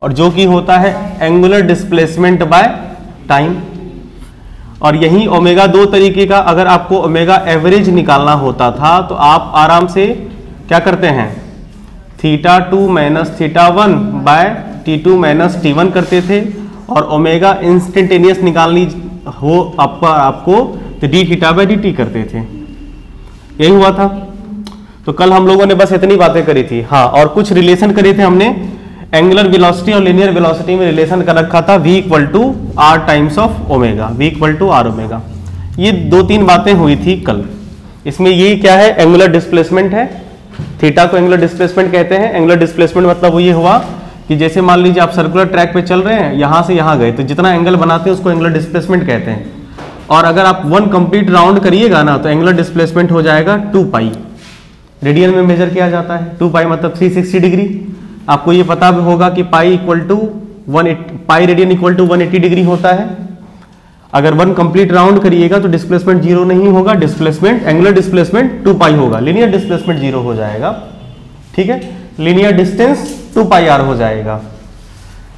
और जो कि होता है एंगुलर डिस्प्लेसमेंट बाय टाइम। और यही ओमेगा दो तरीके का, अगर आपको ओमेगा एवरेज निकालना होता था तो आप आराम से क्या करते हैं, theta 2 minus theta 1 by T2 minus T1 करते थे। और ओमेगा इंस्टेंटेनियस निकालनी हो आपको तो डी थीटा बाय dt करते थे। यही हुआ था। तो कल हम लोगों ने बस इतनी बातें करी थी। हाँ, और कुछ रिलेशन करे थे हमने, एंगुलर वेलोसिटी और लीनियर वेलोसिटी में रिलेशन कर रखा था v equal to R times of omega, v equal to R omega. ये दो तीन बातें हुई थी कल। इसमें ये क्या है, एंगुलर डिस्प्लेसमेंट है, थीटा को एंगुलर डिस्प्लेसमेंट कहते हैं। एंगुलर डिस्प्लेसमेंट मतलब ये हुआ कि जैसे मान लीजिए आप सर्कुलर ट्रैक पे चल रहे हैं, यहां से यहां गए, तो जितना एंगल बनाते हैं उसको एंगुलर डिस्प्लेसमेंट कहते हैं। और अगर आप 1 कंप्लीट राउंड करिएगा ना तो एंगुलर डिस्प्लेसमेंट हो जाएगा 2 पाई। रेडियन में मेजर किया जाता है, 2 पाई मतलब 360 डिग्री। आपको ये पता भी होगा कि pi equal to 180, pi radian equal to 180 degree होता है। अगर 1 कंप्लीट राउंड करिएगा तो डिस्प्लेसमेंट 0 नहीं होगा, डिस्प्लेसमेंट एंगुलर डिस्प्लेसमेंट 2 पाई होगा, लीनियर डिस्प्लेसमेंट 0 हो जाएगा। ठीक है, लीनियर डिस्टेंस 2 पाई आर हो जाएगा।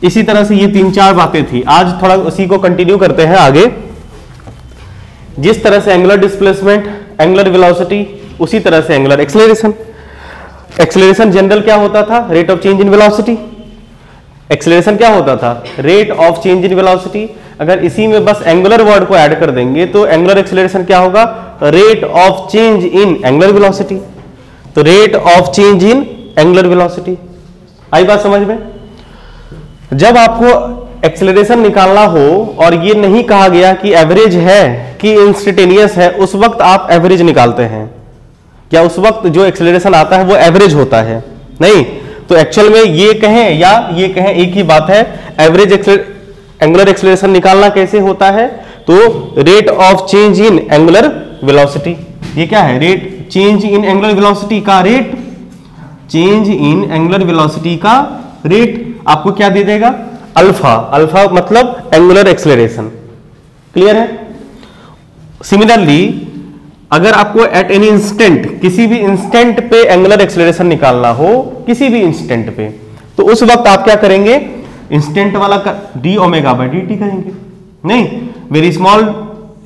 इसी तरह से ये 3-4 बातें थी। आज थोड़ा उसी को कंटिन्यू करते हैं आगे। जिस तरह से एंगुलर डिस्प्लेसमेंट, एंगुलर वेलोसिटी, उसी तरह से एंगुलर एक्सेलरेशन। एक्सेलरेशन जनरल क्या होता था, rate of change in velocity. Acceleration क्या होता था, rate of change in velocity. अगर इसी में बस एंगुलर वर्ड को ऐड कर देंगे तो एंगुलर एक्सेलरेशन क्या होगा, rate of change in angular velocity. तो rate of change in angular velocity. आई बात समझ में। जब आपको एक्सेलरेशन निकालना हो और ये नहीं कहा गया कि एवरेज है कि इंस्टेंटेनियस है, उस वक्त आप एवरेज निकालते हैं क्या, उस वक्त जो एक्सेलरेशन आता है वो एवरेज होता है? नहीं। तो एक्चुअल में ये कहें या ये कहें एक ही बात है। एवरेज एंगुलर एक्सेलरेशन निकालना कैसे होता है, तो rate of change in angular velocity. ये क्या है, rate change in angular velocity का rate, change in angular velocity का रेट आपको क्या दे देगा, अल्फा। अल्फा मतलब एंगुलर एक्सेलरेशन। क्लियर है। सिमिलरली अगर आपको एट एनी इंस्टेंट, किसी भी इंस्टेंट पे एंगुलर एक्सेलरेशन निकालना हो, किसी भी इंस्टेंट पे, तो उस वक्त आप क्या करेंगे, इंस्टेंट वाला डी ओमेगा बाय dt करेंगे। नहीं, very small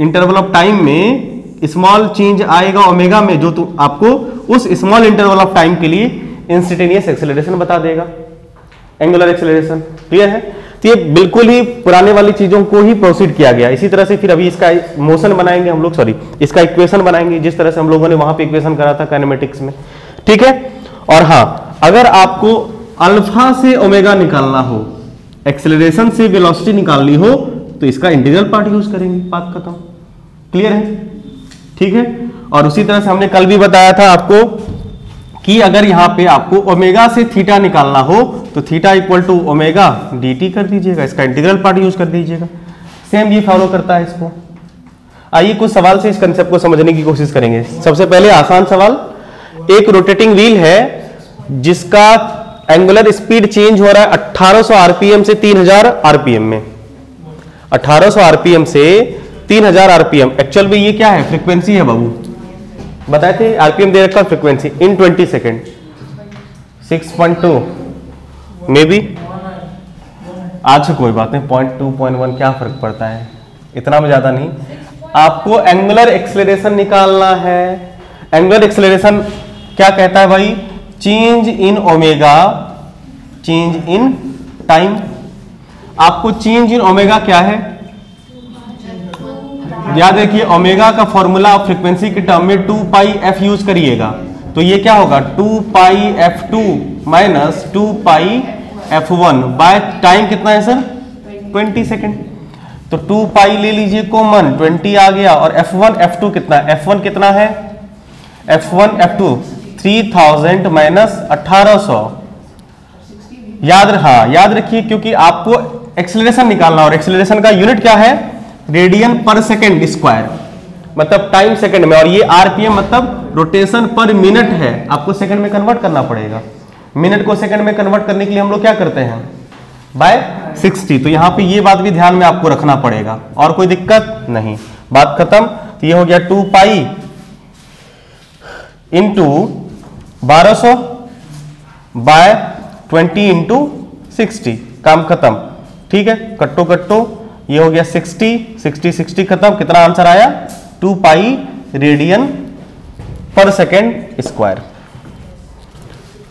interval of time में स्मॉल चेंज आएगा ओमेगा में, जो तो आपको उस स्मॉल इंटरवल ऑफ टाइम के लिए इंस्टेंटेनियस एक्सेलरेशन बता देगा, एंगुलर एक्सेलरेशन। क्लियर है। तो ये बिल्कुल ही पुराने वाली चीजों को ही प्रोसीड किया गया। इसी तरह से फिर अभी इसका मोशन बनाएंगे हम लोग, सॉरी इसका इक्वेशन बनाएंगे, जिस तरह से हम लोगों ने वहां पे इक्वेशन करा था काइनेमेटिक्स में। ठीक है। और हाँ, अगर आपको अल्फा से ओमेगा निकालना हो, एक्सेलरेशन से वेलोसिटी निकालनी हो, तो इसका इंटीग्रल पार्ट यूज करेंगे, बात खत्म। क्लियर है। ठीक है। और उसी तरह से हमने कल भी बताया था आपको कि अगर यहां पे आपको ओमेगा से थीटा निकालना हो तो theta equal to omega dt कर दीजिएगा, इसका इंटीग्रल पार्ट यूज कर दीजिएगा। सेम ये फॉलो करता है इसको। आइए कुछ सवाल से इस कंसेप्ट को समझने की कोशिश करेंगे। सबसे पहले आसान सवाल, एक रोटेटिंग व्हील है जिसका एंगुलर स्पीड चेंज हो रहा है 1800 आरपीएम से 3000 आरपीएम में। 1800 आरपीएम से 3000 आरपीएम। एक्चुअल में ये क्या है, फ्रीक्वेंसी है बाबू, बताए थे। आरपीएम दे रखा frequency in 20 second, 6.2 may be. आज कोई बात नहीं, 0.2 0.1 क्या फर्क पड़ता है, इतना में ज्यादा नहीं। आपको एंगुलर एक्सेलरेशन निकालना है। एंगुलर एक्सेलरेशन क्या कहता है भाई, change in omega, change in time. आपको चेंज इन ओमेगा क्या है, याद रखिए ओमेगा का फॉर्मूला आप फ्रीक्वेंसी के टर्म में 2 पाई एफ यूज करिएगा, तो ये क्या होगा 2 पाई f2 minus 2 pi f1 by time कितना है सर, 20 सेकेंड। तो 2 पाई ले लीजिए कॉमन, 20 आ गया। और f1 f2 कितना है, f1 कितना है, f1 f2 3000 माइनस 1800। याद रखिए, क्योंकि आपको एक्सेलरेशन निकालना और एक्सेलरेशन का यूनिट क्या है, रेडियन पर सेकेंड स्क्वायर, मतलब टाइम सेकंड में। और ये आरपीएम मतलब रोटेशन पर मिनट है, आपको सेकंड में कन्वर्ट करना पड़ेगा। मिनट को सेकंड में कन्वर्ट करने के लिए हम लोग क्या करते हैं, बाय 60। तो यहां पे ये बात भी ध्यान में आपको रखना पड़ेगा, और कोई दिक्कत नहीं, बात खत्म। तो ये हो गया 2 पाई इंटू 1200 बाय 20 इंटू 60, काम खत्म। ठीक है, कट्टो कट्टो ये हो गया 60 खत्म। कितना आंसर आया? 2 पाई रेडियन पर सेकेंड स्क्वायर।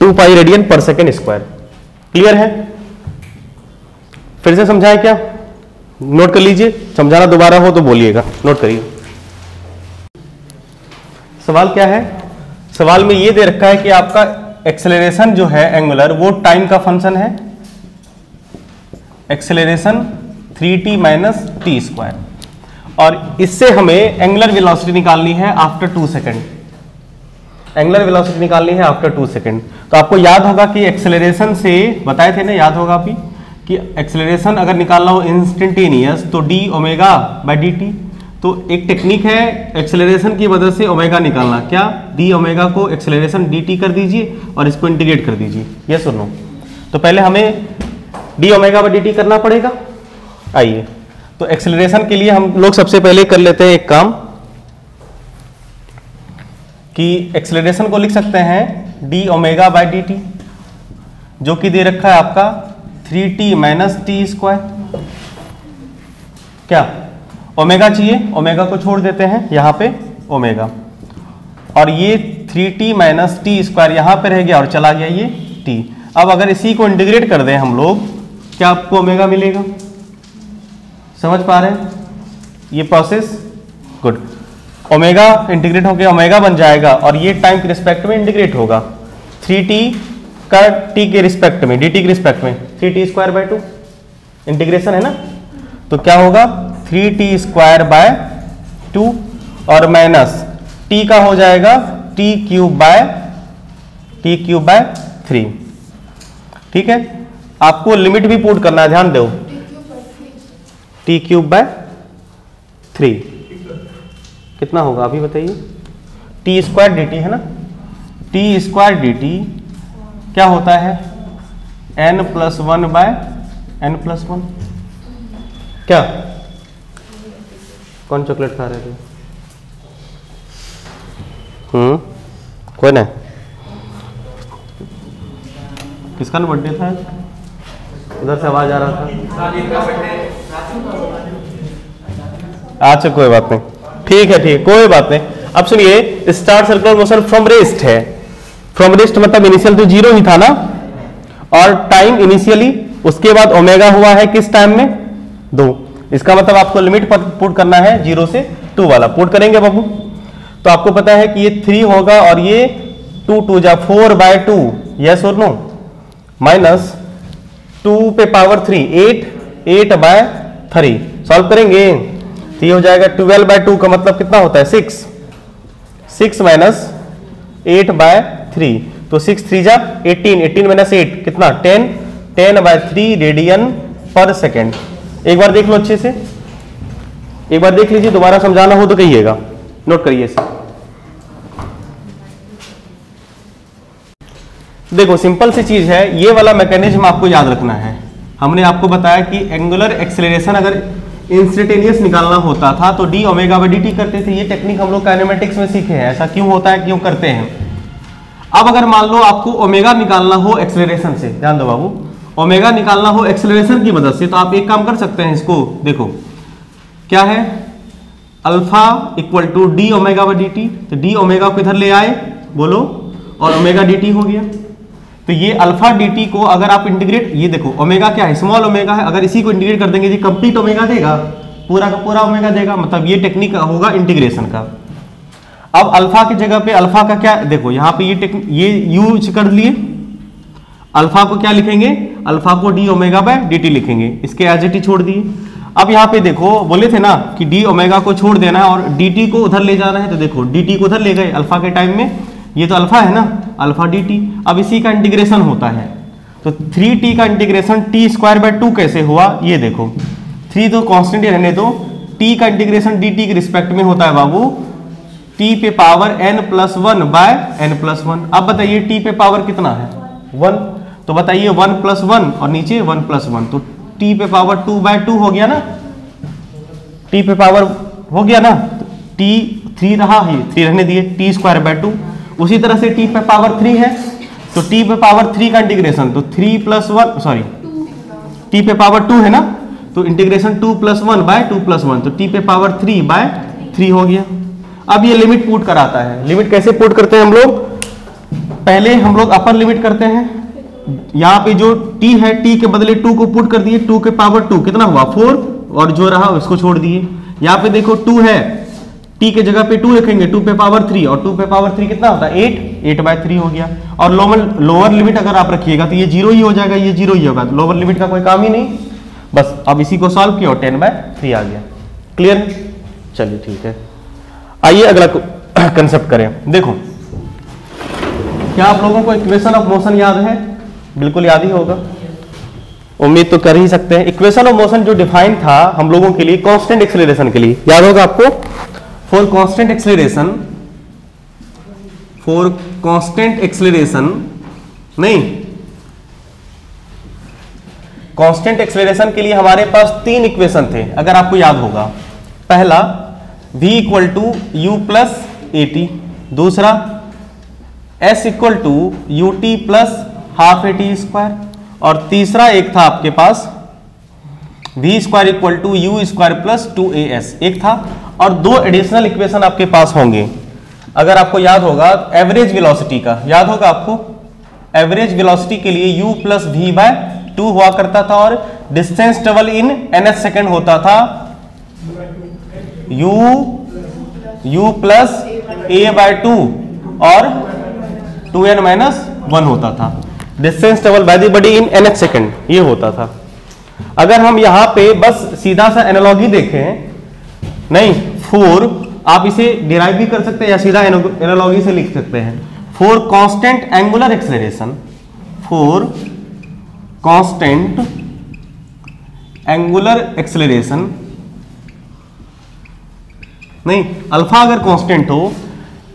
2 पाई रेडियन पर सेकेंड स्क्वायर। क्लियर है? फिर से समझाएं क्या? नोट कर लीजिए, समझाना दोबारा हो तो बोलिएगा, नोट करिए। सवाल क्या है? सवाल में ये दे रखा है कि आपका एक्सेलरेशन जो है एंगुलर, वो टाइम का फंक्शन है। Acceleration 3t minus T square, और इससे हमें एंगुलर वेलोसिटी निकालनी है आफ्टर 2 सेकेंड। एंगुलर वेलोसिटी निकालनी है आफ्टर 2 सेकेंड। तो आपको याद होगा कि एक्सेलरेशन से बताए थे ना, याद होगा अभी कि एक्सेलरेशन अगर निकालना हो इंस्टेंटेनियस तो D omega by D T. तो एक टेक्निक है एक्सेलरेशन की मदद से ओमेगा निकालना। क्या? डी ओमेगा को एक्सेलरेशन डी टी कर दीजिए और इसको इंटीग्रेट कर दीजिए। ये सुनो, तो पहले हमें D omega by D T करना पड़ेगा। आइए, तो एक्सेलरेशन के लिए हम लोग सबसे पहले कर लेते हैं एक काम कि एक्सेलरेशन को लिख सकते हैं D omega by D T, जो कि दे रखा है आपका 3t माइनस टी स्क्वायर। क्या ओमेगा चाहिए? ओमेगा को छोड़ देते हैं यहां पे ओमेगा, और ये 3t माइनस टी स्क्वायर यहां पे रह गया और चला गया ये t। अब अगर इसी को इंटीग्रेट कर दें हम लोग, क्या आपको ओमेगा मिलेगा? समझ पा रहे हैं ये प्रोसेस? गुड। ओमेगा इंटीग्रेट होकर ओमेगा बन जाएगा और ये टाइम के रिस्पेक्ट में इंटीग्रेट होगा। 3t का t के रिस्पेक्ट में, dt के रिस्पेक्ट में 3t स्क्वायर बाय 2 इंटीग्रेशन है ना। तो क्या होगा? 3t स्क्वायर बाय 2 और माइनस t का हो जाएगा t क्यूब बाय 3। ठीक है, आपको लिमिट भी पुट करना है, ध्यान दो। t क्यूब बाय 3 कितना होगा अभी बताइए? t स्क्वायर dt है ना। t स्क्वायर dt क्या होता है? n plus 1 by n plus 1। क्या? कौन चॉकलेट खा रहे थे? कोई नहीं? किसका ना बर्थडे था? उधर से आवाज आ रहा था। अच्छा कोई बात नहीं, ठीक है, ठीक, कोई बात नहीं। अब सुनिए, start circular motion from rest है। फ्रॉम रेस्ट मतलब इनिशियल तो 0 ही था ना, और टाइम इनिशियली उसके बाद ओमेगा हुआ है किस टाइम में? 2। इसका मतलब आपको लिमिट पर पुट करना है 0 से 2 वाला। पुट करेंगे बाबू, तो आपको पता है कि ये 3 होगा और ये 2 2 जा 4 बाय 2, यस और नो, माइनस 2 पे पावर 3 8 बाय 3। सॉल्व करेंगे तो ये हो जाएगा 12 बाय 2 का मतलब कितना होता है? 6 माइनस 8 बाय 3, तो 6 3 जा 18 माइनस 8 कितना? 10 बाय 3 रेडियन पर सेकेंड। एक बार देख लो अच्छे से, एक बार देख लीजिए, दोबारा समझाना हो तो कहिएगा, नोट करिए इसे। देखो सिंपल सी चीज है, ये वाला मैकेनिज्म आपको याद रखना है। हमने आपको बताया कि एंगुलर एक्सेलरेशन अगर इंस्टेंटेनियस निकालना होता था तो D omega by D T करते थे। ये टेक्निक हम लोग काइनेमेटिक्स में सीखे हैं। ऐसा क्यों होता है, क्यों करते हैं? अब अगर मान लो आपको ओमेगा निकालना हो एक्सेलरेशन से, ध्यान दो बाबू, ओमेगा निकालना हो एक्सेलरेशन की मदद से, तो आप एक काम कर सकते हैं। इसको देखो क्या है, alpha equal to D omega by D T. तो डी ओमेगा को इधर ले आए, बोलो, और ओमेगा डी टी हो गया। तो ये अल्फा डी टी को अगर आप इंटीग्रेट, ये देखो ओमेगा क्या है, स्मॉल ओमेगा है, अगर इसी को इंटीग्रेट कर देंगे जी कंप्लीट ओमेगा देगा, पूरा का पूरा ओमेगा देगा। मतलब ये टेक्निक होगा इंटीग्रेशन का। अब अल्फा की जगह पे अल्फा का क्या, देखो यहाँ पे ये यूज कर लिए, अल्फा को क्या लिखेंगे? अल्फा को D omega by D T लिखेंगे, इसके एज इट छोड़ दिए। अब यहाँ पे देखो बोले थे ना कि डी ओमेगा को छोड़ देना है और डी टी को उधर ले जाना है, तो देखो डी टी को उधर ले गए अल्फा के टाइम में, ये तो अल्फा है ना, अल्फा डी टी। अब इसी का इंटीग्रेशन होता है, तो 3t का इंटीग्रेशन टी स्क्वायर बाय 2 कैसे हुआ? ये देखो 3 तो कांस्टेंट ही रहने दो, t का इंटीग्रेशन dt के रिस्पेक्ट में होता है बाबू t पे power n plus 1 by n plus 1। अब बताइए t पे पावर कितना है? 1। तो बताइए 1 प्लस 1 और नीचे 1 प्लस 1, तो t पे पावर 2 बाय 2 हो गया ना, t पे पावर हो गया ना, t 3 रहा है, 3 रहने दिए, t स्क्वायर बाय 2। उसी तरह से t पे पावर 3 है, तो t पे पावर 3 का इंटीग्रेशन, तो 3 प्लस 1 सॉरी टी पे पावर 2 है ना, तो इंटीग्रेशन 2 + 1 बाय 2 + 1, तो टी पे पावर 3 बाय 3 हो गया। अब ये लिमिट पुट कराता है। लिमिट कैसे पुट करते हैं हम लोग? पहले हम लोग अपर लिमिट करते हैं, यहाँ पे जो t है t के बदले 2 को पुट कर दिए, 2 के पावर 2 कितना हुआ 4, और जो रहा उसको छोड़ दिए। यहाँ पे देखो 2 है, t के जगह पे 2 रखेंगे, 2 पे पावर 3, और 2 पे पावर 3 कितना होता है 8/3 हो गया। और लोअर लिमिट अगर आप रखिएगा तो ये 0 ही हो जाएगा, ये 0 ही होगा, तो लोअर लिमिट का कोई काम ही नहीं। बस अब इसी को सॉल्व किया और 10/3 आ गया। क्लियर? चलिए ठीक है, आइए अगला कंसेप्ट करें। देखो, क्या आप लोगों को इक्वेशन ऑफ मोशन याद है? बिल्कुल याद ही होगा, उम्मीद तो कर ही सकते हैं। इक्वेशन ऑफ मोशन जो डिफाइन था हम लोगों के लिए कांस्टेंट एक्सेलरेशन के लिए, याद होगा आपको? फॉर कांस्टेंट एक्सेलरेशन नहीं, कांस्टेंट एक्सेलरेशन के लिए हमारे पास 3 इक्वेशन थे, अगर आपको याद होगा। पहला v = u + at, दूसरा s = ut + ½ at², और तीसरा एक था आपके पास v² = u² + 2as एक था। और 2 एडिशनल इक्वेशन आपके पास होंगे, अगर आपको याद होगा एवरेज वेलोसिटी का, याद होगा आपको? एवरेज वेलोसिटी के लिए u + v/2 हुआ करता था, और डिस्टेंस ट्रेवल इन ns सेकेंड होता था u + a/2 और 2n-1 होता था। Distance travel by the body in nth second ये होता था। अगर हम यहां पे बस सीधा सा एनालॉजी देखें, नहीं 4 आप इसे डिराइव भी कर सकते हैं या सीधा एनालॉजी से लिख सकते हैं। For constant angular acceleration, for constant angular acceleration, नहीं अल्फा अगर कांस्टेंट हो,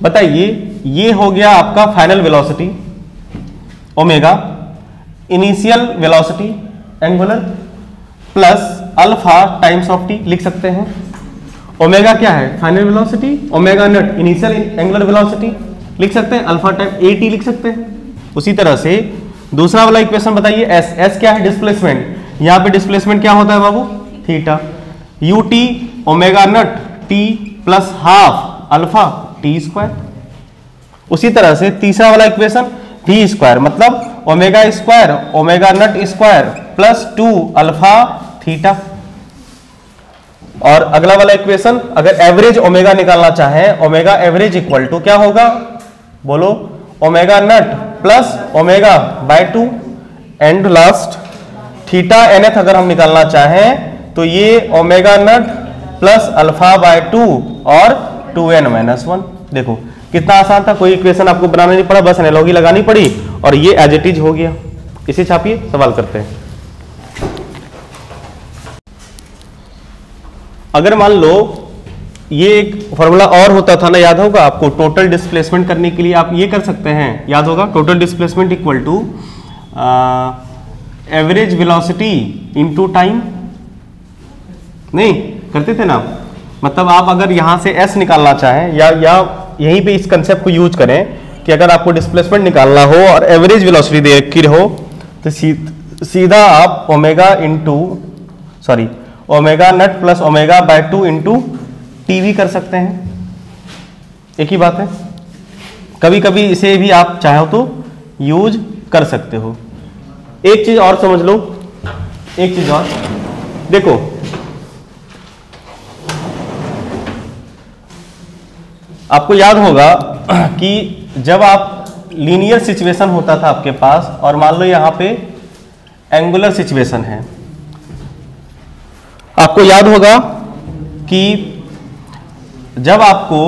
बताइए ये हो गया आपका final velocity omega, initial velocity angular plus alpha times of T लिख सकते हैं। ओमेगा क्या है? Final velocity, omega naught initial angular velocity लिख सकते हैं, अल्फा टाइम at लिख सकते हैं। उसी तरह से दूसरा वाला इक्वेशन बताइए, s क्या है? डिस्प्लेसमेंट। यहां पे डिस्प्लेसमेंट क्या होता है बाबू? Theta. ut omega naught t + ½ alpha t²। उसी तरह से तीसरा वाला इक्वेशन v² मतलब ओमेगा² omega naught square plus 2 alpha theta. और अगला वाला इक्वेशन, अगर एवरेज ओमेगा निकालना चाहें, ओमेगा एवरेज इक्वल टू क्या होगा? बोलो, ओमेगा नॉट प्लस ओमेगा/2, एंड लास्ट थीटा nth अगर हम निकालना चाहें तो ये ओमेगा नॉट प्लस अल्फा/2 और 2n-1। देखो कितना आसान था, कोई इक्वेशन आपको बनाना नहीं पड़ा, बस एनालॉजी लगानी पड़ी और ये एज इट इज हो गया। इसे छापिए, सवाल करते हैं। अगर मान लो ये एक फॉर्मूला और होता था ना, याद होगा आपको? टोटल डिस्प्लेसमेंट करने के लिए आप ये कर सकते हैं, याद होगा? Total displacement equal to average velocity into time, नहीं करते थे ना? मतलब आप अगर यहां से s निकालना चाहें या यहीं पे इस कंसेप्ट को यूज करें कि अगर आपको डिस्प्लेसमेंट निकालना हो और एवरेज वेलोसिटी दे रखी हो तो सीधा आप ओमेगा नॉट प्लस ओमेगा/2 इंटू टी भी कर सकते हैं, एक ही बात है। कभी कभी इसे भी आप चाहो तो यूज कर सकते हो। एक चीज और समझ लो, एक चीज और देखो, आपको याद होगा कि जब आप लीनियर सिचुएशन होता था आपके पास और मान लो यहां पे एंगुलर सिचुएशन है, आपको याद होगा कि जब आपको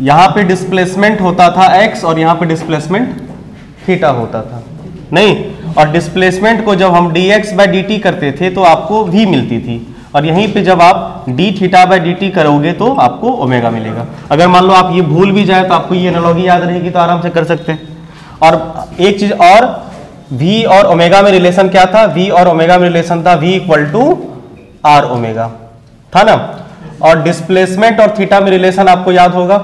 यहां पे डिस्प्लेसमेंट होता था x और यहां पे डिस्प्लेसमेंट थीटा होता था, नहीं? और डिस्प्लेसमेंट को जब हम dx/dt करते थे तो आपको v मिलती थी, और यहीं पे जब आप dθ/dt करोगे तो आपको ओमेगा मिलेगा। अगर मान लो आप ये भूल भी जाए तो आपको ये एनालॉजी याद रहेगी तो आराम से कर सकते हैं। और एक चीज और, v और ओमेगा में रिलेशन क्या था? v और ओमेगा में रिलेशन था v = r ओमेगा, था ना? और डिस्प्लेसमेंट और थीटा में रिलेशन आपको याद होगा,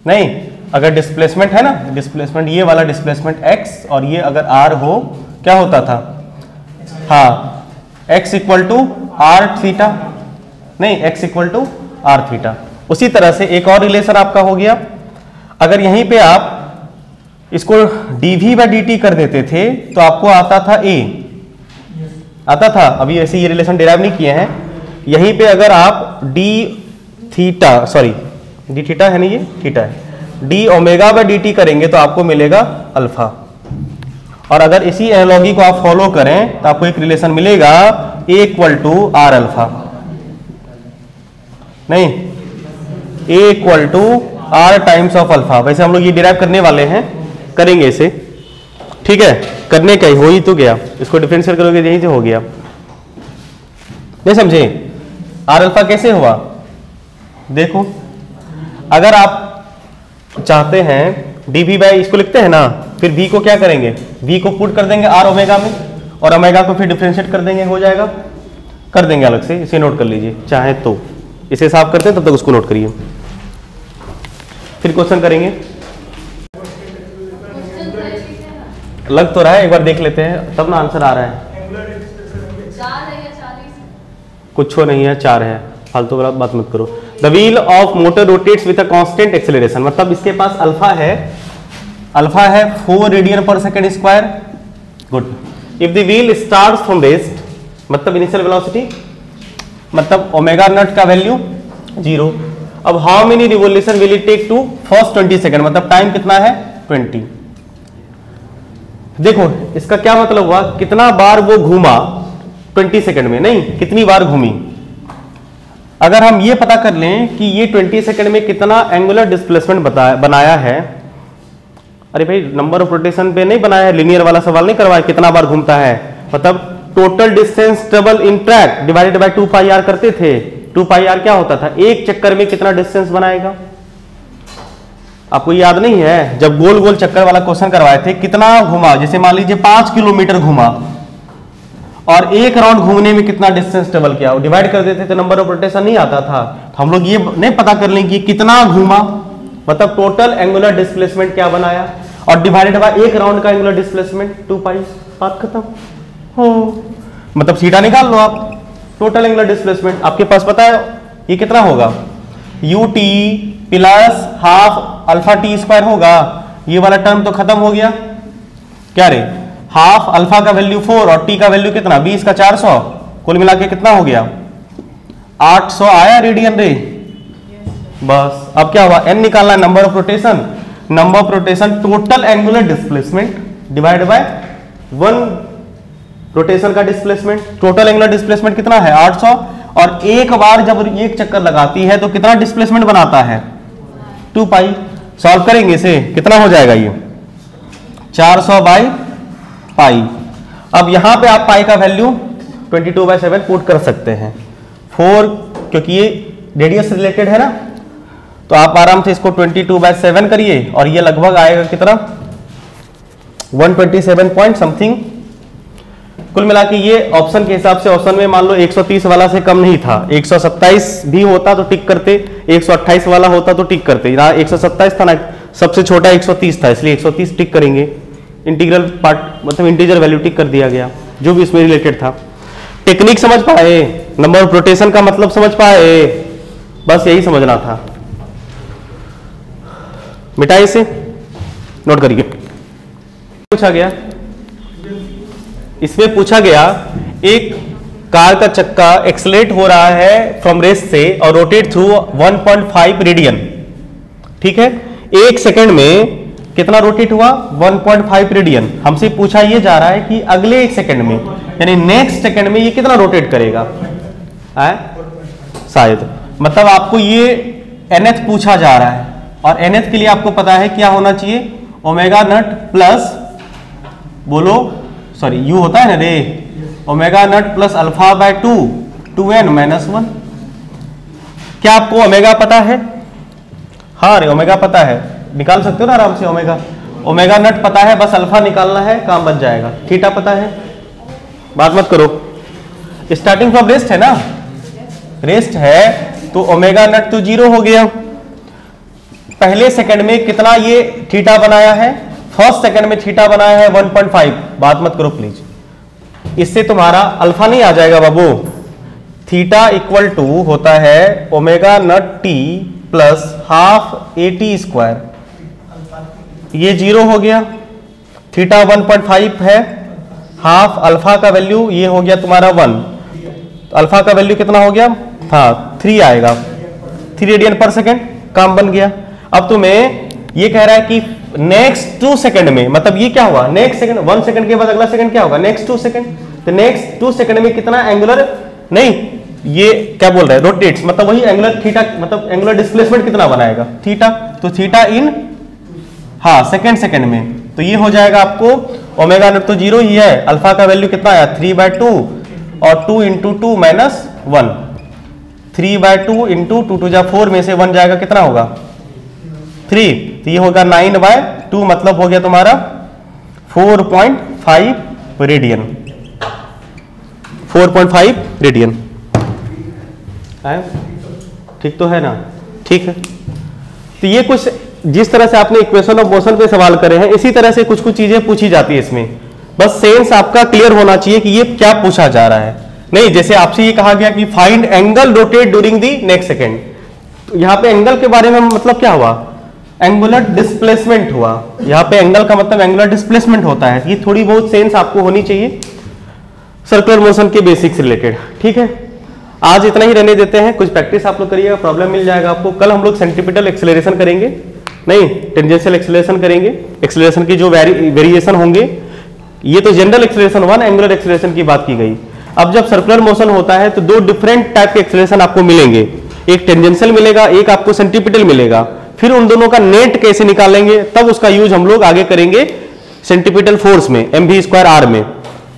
नहीं? अगर डिस्प्लेसमेंट है ना, डिस्प्लेसमेंट ये वाला डिस्प्लेसमेंट x और ये अगर r हो, क्या होता था? हाँ, x equal to R theta, नहीं x equal to R theta. उसी तरह से एक और रिलेशन आपका हो गया, अगर यहीं पे आप इसको dv/dt कर देते थे तो आपको आता था a, आता था, अभी ऐसे ये रिलेशन डिराइव नहीं किए हैं। यहीं पे अगर आप d theta, sorry d theta है नहीं, ये थीटा है, d ओमेगा/dt करेंगे तो आपको मिलेगा अल्फा। और अगर इसी एनालॉजी को आप फॉलो करें तो आपको एक रिलेशन मिलेगा a equal to R alpha, नहीं a equal to R times of alpha. वैसे हम लोग ये डिराइव करने वाले हैं, करेंगे इसे, ठीक है, करने का ही हो ही तो गया, इसको डिफरेंशिएट करोगे यहीं से हो गया। नहीं समझे आर अल्फा कैसे हुआ? देखो, अगर आप चाहते हैं dv बाई, इसको लिखते हैं ना, फिर v को क्या करेंगे, v को पुट कर देंगे r ओमेगा में, और ओमेगा को फिर डिफरेंशिएट कर देंगे, हो जाएगा, कर देंगे अलग से, इसे नोट कर लीजिए चाहे तो। इसे साफ करते हैं तब तक उसको नोट करिए, फिर क्वेश्चन करेंगे। लग तो रहा है, एक बार देख लेते हैं तब ना आंसर आ रहा है। कुछ नहीं है, 4 है, फालतू बात मत करो। The wheel of motor rotates with a constant acceleration, मतलब इसके पास अल्फा है, अल्फा है 4 रेडियन पर second square. Good. If the wheel starts from rest, मतलब इनिशियल वेलोसिटी, मतलब ओमेगा नॉट का वैल्यू 0। अब how many revolution will it take to first 20 second, मतलब टाइम कितना है 20। देखो इसका क्या मतलब हुआ, कितना बार वो घूमा 20 सेकंड में, नहीं कितनी बार घूमी। अगर हम ये पता कर लें कि ये 20 सेकंड में कितना एंगुलर डिस्प्लेसमेंट बनाया है, अरे भाई नंबर ऑफ रोटेशन पे नहीं बनाया है, लिनियर वाला सवाल नहीं करवाया, कितना बार घूमता है, मतलब total distance travel in track divided by 2 pi R करते थे। 2 पाई आर क्या होता था, एक चक्कर में कितना डिस्टेंस बनाएगा। आपको याद नहीं है, जब गोल गोल चक्कर वाला क्वेश्चन करवाए थे, कितना घुमा, जैसे मान लीजिए 5 किलोमीटर घुमा और एक राउंड घूमने में कितना डिस्टेंस ट्रेवल किया, डिवाइड कर देते तो नंबर ऑफ रोटेशन नहीं आता था। तो हम लोग ये नहीं पता कर लें कि कितना घूमा, मतलब टोटल एंगुलर डिस्प्लेसमेंट क्या बनाया, और डिवाइडेड बाय एक राउंड का एंगुलर डिस्प्लेसमेंट 2 पाई, बात खत्म हो। मतलब सीधा निकाल लो आप, टोटल एंगुलर डिस्प्लेसमेंट आपके पास पता है ये कितना होगा, ut plus half alpha T square होगा। ये वाला टर्म तो खत्म हो गया, क्या रे, हाफ अल्फा का वैल्यू 4 और टी का वैल्यू कितना 20 का 400, कुल मिला के कितना हो गया 800 आया रेडियन रे। बस अब क्या हुआ, n निकालना है, number of rotation, number of rotation total angular displacement divide by 1 rotation का डिस्प्लेसमेंट। टोटल एंगुलर डिस्प्लेसमेंट कितना है 800, और एक बार जब एक चक्कर लगाती है तो कितना डिस्प्लेसमेंट बनाता है 2 पाई। सॉल्व करेंगे इसे, कितना हो जाएगा ये 400 बाई पाई। अब यहां पे आप पाई का वैल्यू 22/7 पुट कर सकते हैं, 4 क्योंकि ये रेडियस रिलेटेड है ना, तो आप आराम से इसको 22/7 करिए और ये लगभग आएगा कितना 127 पॉइंट समथिंग। कुल मिला के ये ऑप्शन के हिसाब से, ऑप्शन में मान लो 130 वाला से कम नहीं था, 127 भी होता तो टिक करते, 128 वाला होता तो टिक करते, यहाँ 127 था ना, सबसे छोटा 130 था, इसलिए 130 टिक करेंगे। इंटीग्रल पार्ट मतलब इंटीजर वैल्यू टिक कर दिया गया, जो भी इसमें रिलेटेड था। टेक्निक समझ पाए, नंबर ऑफ रोटेशन का मतलब समझ पाए, बस यही समझना था। मिटाइए इसे, नोट करिए। पूछा गया, इसमें पूछा गया एक कार का चक्का एक्सलेट हो रहा है फ्रॉम रेस्ट से और रोटेट थ्रू 1.5 रेडियन, ठीक है, एक सेकंड में कितना रोटेट हुआ 1.5 रेडियन। हमसे पूछा ये जा रहा है कि अगले एक सेकंड में, यानी नेक्स्ट सेकंड में ये कितना रोटेट करेगा शायद, मतलब आपको ये nth पूछा जा रहा है, और nth के लिए आपको पता है क्या होना चाहिए, ओमेगा नॉट प्लस, बोलो सॉरी u होता है ना रे, omega naught plus alpha by 2n minus 1। क्या आपको ओमेगा पता है? हाँ रे ओमेगा पता है, निकाल सकते हो ना आराम से ओमेगा। ओमेगा नॉट पता है, बस अल्फा निकालना है, काम बन जाएगा। थीटा पता है, बात मत करो, स्टार्टिंग फ्रॉम रेस्ट है ना, रेस्ट है तो ओमेगा नॉट तो 0 हो गया। पहले सेकंड में कितना ये थीटा बनाया है, फर्स्ट सेकंड में थीटा बनाया है 1.5, बात मत करो प्लीज। इससे तुम्हारा अल्फा नहीं आ जाएगा बाबू, थीटा इक्वल टू होता है omega naught T plus half A T square, ये 0 हो गया, थीटा 1.5 है, हाफ अल्फा का वैल्यू ये हो गया तुम्हारा 1, तो अल्फा का वैल्यू कितना हो गया, हाँ 3 आएगा, 3 रेडियन पर सेकेंड, काम बन गया। अब तुम्हें ये कह रहा है कि नेक्स्ट 2 सेकंड में, मतलब ये क्या हुआ, नेक्स्ट सेकंड, 1 सेकंड के बाद अगला सेकंड क्या होगा, नेक्स्ट 2 सेकंड, तो नेक्स्ट 2 सेकंड में कितना एंगुलर, नहीं ये क्या बोल रहा है, रोटेट्स, मतलब वही एंगुलर थीटा, मतलब एंगुलर डिस्प्लेसमेंट कितना बनाएगा, थीटा, तो थीटा इन हाँ सेकंड में, तो ये हो जाएगा आपको ओमेगा नॉट तो 0 ही है, अल्फा का वैल्यू कितना आया 3/2 और 2 × 2 - 1, 3/2 × 2 2 4 में से 1 जाएगा, कितना होगा 3, तो ये होगा 9/2, मतलब हो गया तुम्हारा 4.5 रेडियन, 4.5 रेडियन, ठीक तो है ना, ठीक है। तो ये कुछ जिस तरह से आपने इक्वेशन ऑफ मोशन पे सवाल करे हैं, इसी तरह से कुछ कुछ चीजें पूछी जाती है इसमें, बस सेंस आपका क्लियर होना चाहिए कि ये क्या पूछा जा रहा है। नहीं, जैसे आपसे ये कहा गया कि find angle rotate during the next second, तो यहां पे एंगल के बारे में मतलब क्या हुआ, एंगुलर डिस्प्लेसमेंट हुआ, यहां पे एंगल का मतलब एंगुलर डिस्प्लेसमेंट होता है, ये थोड़ी बहुत सेंस आपको होनी चाहिए सर्कुलर मोशन के बेसिक्स रिलेटेड, ठीक है। आज इतना ही रहने देते हैं, कुछ प्रैक्टिस आप लोग करिएगा, प्रॉब्लम मिल जाएगा आपको। कल हम लोग सेंट्रीपिटल एक्सेलरेशन करेंगे, नहीं टेंजेंशियल एक्सेलरेशन करेंगे, एक्सेलरेशन की जो वेरिएशन होंगे, ये तो जनरल एक्सेलरेशन 1, एंगुलर एक्सेलरेशन की बात की गई। अब जब सर्कुलर मोशन होता है तो 2 डिफरेंट टाइप के एक्सेलरेशन आपको मिलेंगे, एक टेंजेंशियल मिलेगा, एक आपको सेंट्रीपिटल मिलेगा, फिर उन दोनों का नेट कैसे निकालेंगे, तब उसका यूज हम लोग आगे करेंगे सेंट्रीपिटल फोर्स में, mv² r में,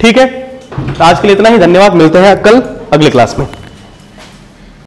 ठीक है। तो आज के लिए इतना ही, धन्यवाद, मिलते हैं कल अगले क्लास में।